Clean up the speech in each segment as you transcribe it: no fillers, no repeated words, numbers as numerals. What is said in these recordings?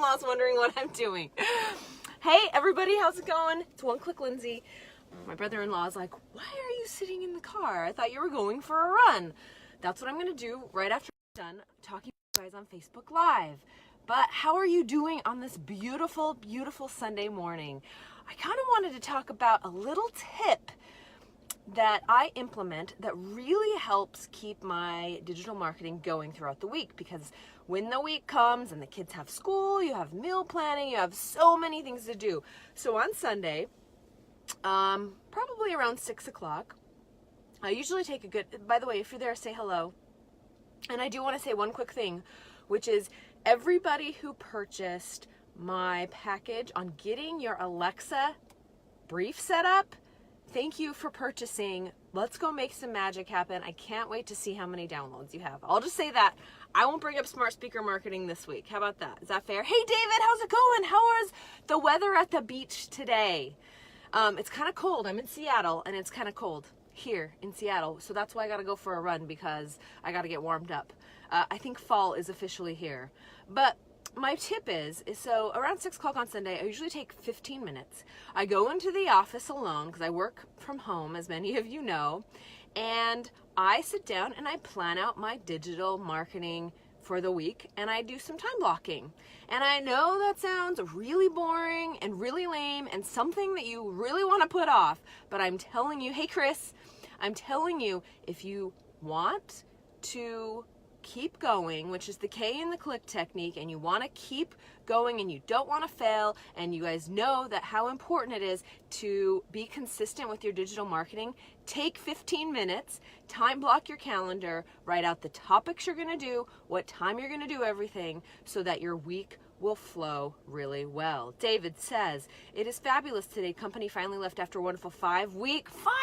brother-in-law's wondering what I'm doing. Hey everybody, how's it going? It's One Click Lindsay. My brother-in-law is like, why are you sitting in the car? I thought you were going for a run. That's what I'm gonna do right after I'm done talking to you guys on Facebook Live. But how are you doing on this beautiful, beautiful Sunday morning? I kind of wanted to talk about a little tip that I implement that really helps keep my digital marketing going throughout the week, because when the week comes and the kids have school, you have meal planning, you have so many things to do. So on Sunday, probably around 6 o'clock, I usually take a good, by the way, if you're there, say hello. And I do want to say one quick thing, which is everybody who purchased my package on getting your Alexa brief set up, thank you for purchasing. Let's go make some magic happen. I can't wait to see how many downloads you have. I'll just say that. I won't bring up smart speaker marketing this week. How about that? Is that fair? Hey David, how's it going? How is the weather at the beach today? It's kind of cold. I'm in Seattle and it's kind of cold here in Seattle. So that's why I got to go for a run, because I got to get warmed up. I think fall is officially here. But my tip is so around 6 o'clock on Sunday, I usually take 15 minutes. I go into the office alone because I work from home, as many of you know, and I sit down and I plan out my digital marketing for the week, and I do some time blocking. And I know that sounds really boring and really lame and something that you really want to put off, but I'm telling you, hey Chris, I'm telling you, if you want to keep going, which is the K in the click technique, and you want to keep going and you don't want to fail, and you guys know that how important it is to be consistent with your digital marketing, take 15 minutes, time block your calendar, write out the topics you're going to do, what time you're going to do everything, so that your week will flow really well. David says, it is fabulous today. Company finally left after a wonderful 5 weeks. 5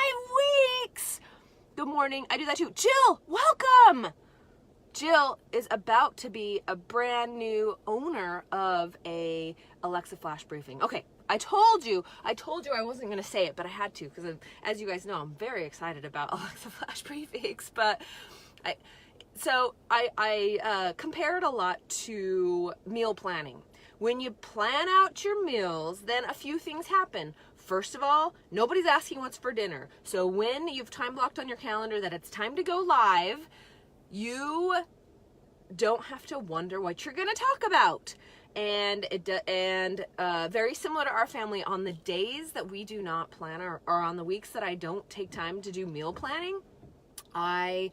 weeks! Good morning. I do that too. Jill, welcome! Jill is about to be a brand new owner of a Alexa flash briefing. Okay, I told you I wasn't going to say it, but I had to, because as you guys know, I'm very excited about Alexa flash briefings. But I compare it a lot to meal planning. When you plan out your meals, then a few things happen. First of all, nobody's asking what's for dinner. So when you've time blocked on your calendar that it's time to go live, you don't have to wonder what you're going to talk about. And very similar to our family, on the days that we do not plan, or on the weeks that I don't take time to do meal planning, we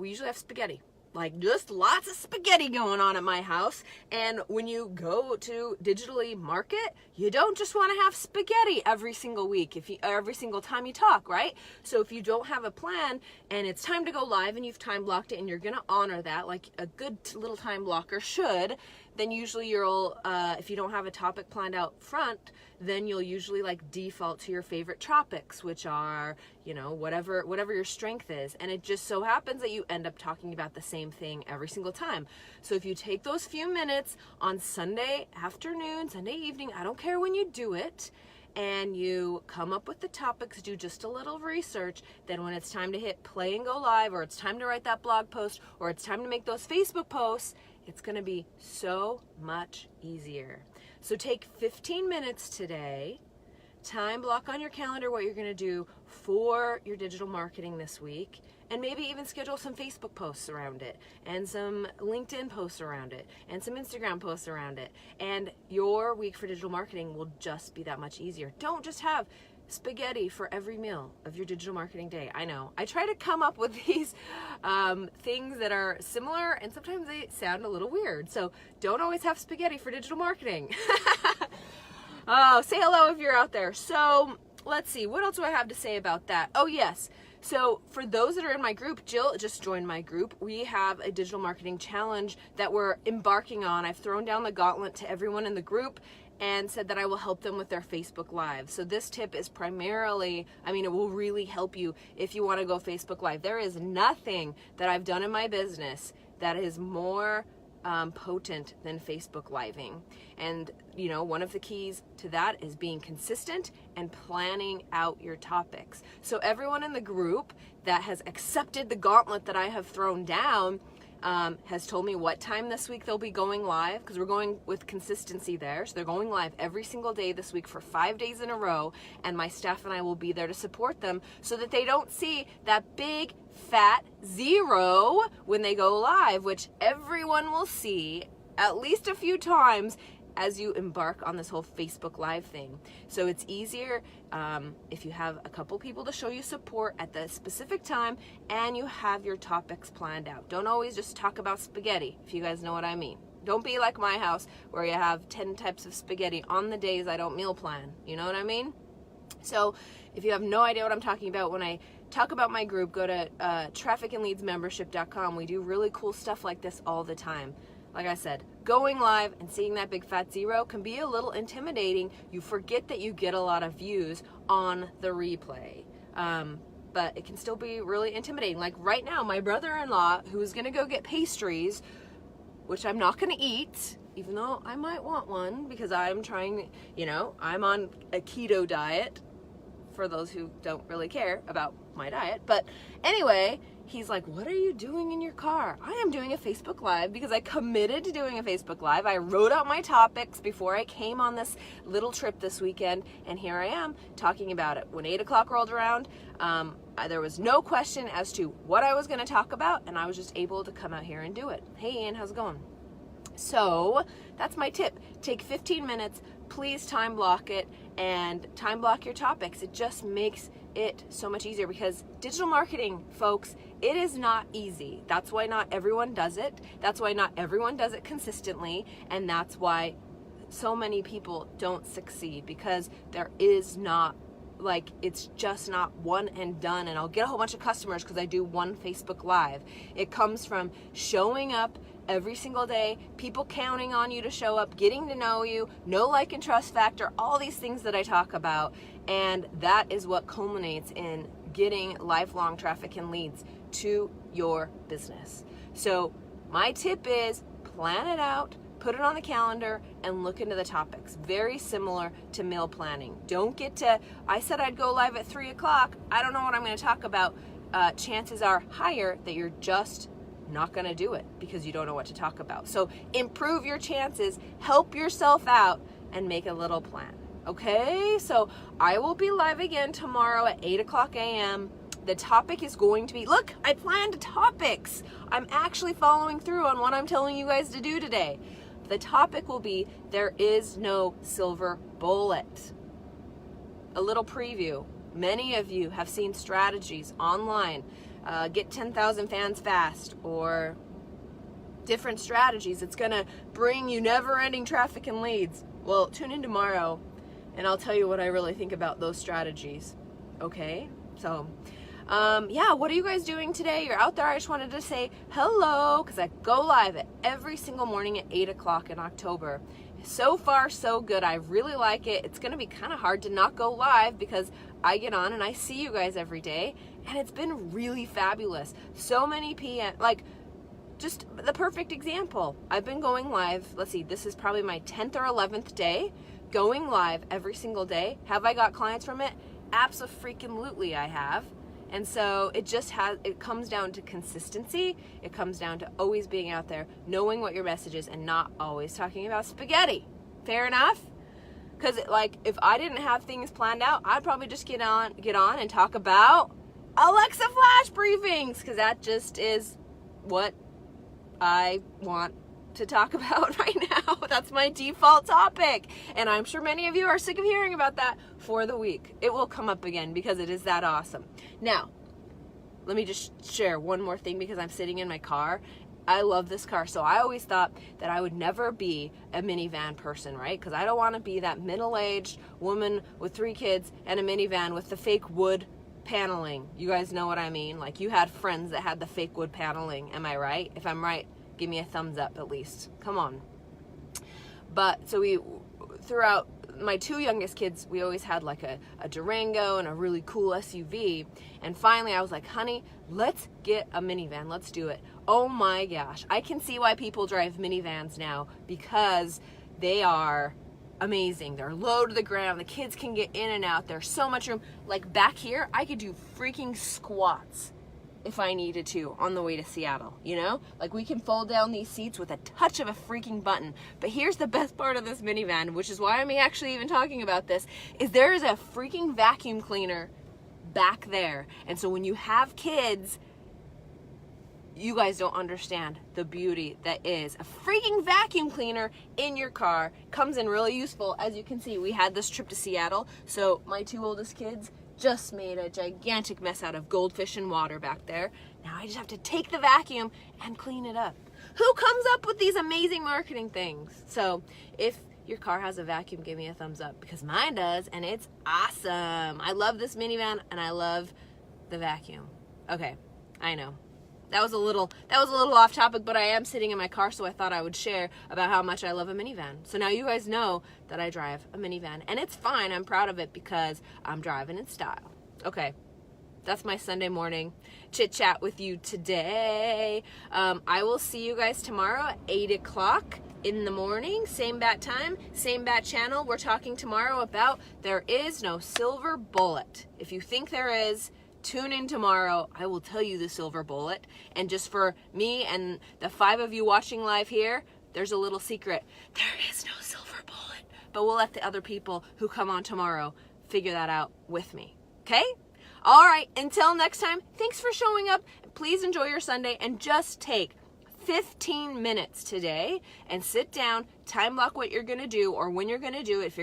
usually have spaghetti. Like, just lots of spaghetti going on at my house. And when you go to digitally market, you don't just want to have spaghetti every single week, every single time you talk, right? So if you don't have a plan and it's time to go live and you've time blocked it and you're going to honor that like a good little time blocker should, then usually you'll, if you don't have a topic planned out front, then you'll usually like default to your favorite topics, which are, you know, whatever your strength is. And it just so happens that you end up talking about the same thing every single time. So if you take those few minutes on Sunday afternoon, Sunday evening, I don't care when you do it, and you come up with the topics, do just a little research, then when it's time to hit play and go live, or it's time to write that blog post, or it's time to make those Facebook posts, it's going to be so much easier. So take 15 minutes today, time block on your calendar what you're going to do for your digital marketing this week, and maybe even schedule some Facebook posts around it, and some LinkedIn posts around it, and some Instagram posts around it, and your week for digital marketing will just be that much easier. Don't just have spaghetti for every meal of your digital marketing day. I know. I try to come up with these things that are similar, and sometimes they sound a little weird. So don't always have spaghetti for digital marketing. Oh, say hello if you're out there. So let's see. What else do I have to say about that? Oh, yes. So for those that are in my group, Jill just joined my group. We have a digital marketing challenge that we're embarking on. I've thrown down the gauntlet to everyone in the group and said that I will help them with their Facebook Live. So this tip is primarily, it will really help you if you want to go Facebook Live. There is nothing that I've done in my business that is more potent than Facebook Living. And one of the keys to that is being consistent and planning out your topics. So everyone in the group that has accepted the gauntlet that I have thrown down, has told me what time this week they'll be going live, because we're going with consistency there. So they're going live every single day this week for 5 days in a row, and my staff and I will be there to support them so that they don't see that big fat 0 when they go live, which everyone will see at least a few times as you embark on this whole Facebook Live thing. So it's easier if you have a couple people to show you support at the specific time and you have your topics planned out. Don't always just talk about spaghetti, if you guys know what I mean. Don't be like my house where you have 10 types of spaghetti on the days I don't meal plan. You know what I mean? So if you have no idea what I'm talking about, when I talk about my group, go to trafficandleadsmembership.com. We do really cool stuff like this all the time. Like I said, going live and seeing that big fat 0 can be a little intimidating. You forget that you get a lot of views on the replay. But it can still be really intimidating. Like right now, my brother-in-law, who's gonna go get pastries, which I'm not gonna eat, even though I might want one because I'm trying, I'm on a keto diet, for those who don't really care about my diet. But anyway, he's like, what are you doing in your car? I am doing a Facebook Live because I committed to doing a Facebook Live. I wrote out my topics before I came on this little trip this weekend, and here I am talking about it. When 8 o'clock rolled around, there was no question as to what I was going to talk about, and I was just able to come out here and do it. Hey Ian, how's it going? So that's my tip. Take 15 minutes, please time block it, and time block your topics. It just makes it so much easier, because digital marketing, folks, it is not easy. That's why not everyone does it. That's why not everyone does it consistently, and that's why so many people don't succeed, because there is not, it's just not one and done, and I'll get a whole bunch of customers because I do one Facebook Live. It comes from showing up every single day, people counting on you to show up, getting to know you, no like and trust factor, all these things that I talk about, and that is what culminates in getting lifelong traffic and leads to your business. So my tip is plan it out, put it on the calendar, and look into the topics. Very similar to meal planning. Don't get to, I said I'd go live at 3 o'clock, I don't know what I'm going to talk about. Chances are higher that you're just not going to do it because you don't know what to talk about. So improve your chances, help yourself out, and make a little plan. Okay, so I will be live again tomorrow at 8 o'clock a.m. The topic is going to be, look, I planned topics. I'm actually following through on what I'm telling you guys to do today. The topic will be, there is no silver bullet. A little preview. Many of you have seen strategies online, get 10,000 fans fast, or different strategies. It's going to bring you never-ending traffic and leads. Well, tune in tomorrow, and I'll tell you what I really think about those strategies. Okay? So, yeah, what are you guys doing today? You're out there. I just wanted to say hello, because I go live every single morning at 8 o'clock in October. So far, so good. I really like it. It's going to be kind of hard to not go live because I get on and I see you guys every day, and it's been really fabulous. So many PM, just the perfect example. I've been going live, let's see, this is probably my 10th or 11th day going live every single day. Have I got clients from it? Abso-freaking-lutely I have. And so it comes down to consistency. It comes down to always being out there, knowing what your message is, and not always talking about spaghetti. Fair enough? Because if I didn't have things planned out, I'd probably just get on and talk about Alexa flash briefings, because that just is what I want to talk about right now. That's my default topic, and I'm sure many of you are sick of hearing about that for the week. It will come up again because it is that awesome. Now, let me just share one more thing, because I'm sitting in my car. I love this car. So I always thought that I would never be a minivan person, right? Because I don't want to be that middle-aged woman with 3 kids and a minivan with the fake wood paneling. You guys know what I mean? Like, you had friends that had the fake wood paneling. Am I right? If I'm right, give me a thumbs up at least. Come on. But so throughout my 2 youngest kids, we always had like a Durango and a really cool SUV. And finally I was like, honey, let's get a minivan. Let's do it. Oh my gosh. I can see why people drive minivans now, because they are amazing. They're low to the ground. The kids can get in and out. There's so much room. Like back here, I could do freaking squats if I needed to on the way to Seattle, you know? Like, we can fold down these seats with a touch of a freaking button. But here's the best part of this minivan, which is why I'm actually even talking about this, is there is a freaking vacuum cleaner back there. And so when you have kids, you guys don't understand the beauty that is a freaking vacuum cleaner in your car. Comes in really useful. As you can see, we had this trip to Seattle, so my 2 oldest kids just made a gigantic mess out of goldfish and water back there. Now I just have to take the vacuum and clean it up. Who comes up with these amazing marketing things? So if your car has a vacuum, give me a thumbs up, because mine does, and it's awesome. I love this minivan, and I love the vacuum. Okay, I know. That was a little off topic, but I am sitting in my car, so I thought I would share about how much I love a minivan. So now you guys know that I drive a minivan, and it's fine. I'm proud of it because I'm driving in style. Okay, that's my Sunday morning chit chat with you today. I will see you guys tomorrow at 8 o'clock in the morning. Same bat time, same bat channel. We're talking tomorrow about there is no silver bullet. If you think there is, tune in tomorrow. I will tell you the silver bullet. And just for me and the 5 of you watching live here, there's a little secret. There is no silver bullet. But we'll let the other people who come on tomorrow figure that out with me. Okay? All right. Until next time, thanks for showing up. Please enjoy your Sunday and just take 15 minutes today and sit down, time block what you're going to do or when you're going to do it.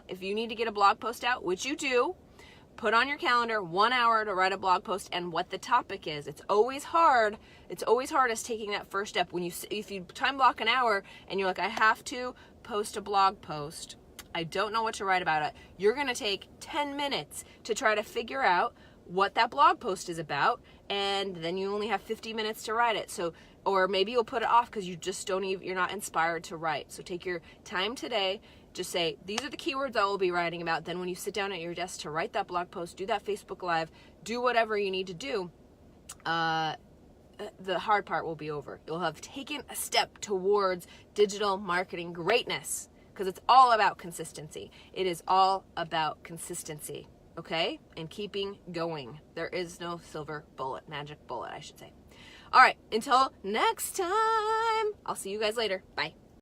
If you need to get a blog post out, which you do, put on your calendar 1 hour to write a blog post and what the topic is. It's always hard. It's always hardest taking that first step. If you time block an hour and you're like, I have to post a blog post, I don't know what to write about it. You're going to take 10 minutes to try to figure out what that blog post is about, and then you only have 50 minutes to write it. So, or maybe you'll put it off because you're not inspired to write. So take your time today. Just say, these are the keywords I will be writing about. Then when you sit down at your desk to write that blog post, do that Facebook Live, do whatever you need to do, the hard part will be over. You'll have taken a step towards digital marketing greatness, because it's all about consistency. It is all about consistency, okay? And keeping going. There is no silver bullet, magic bullet, I should say. All right, until next time, I'll see you guys later. Bye.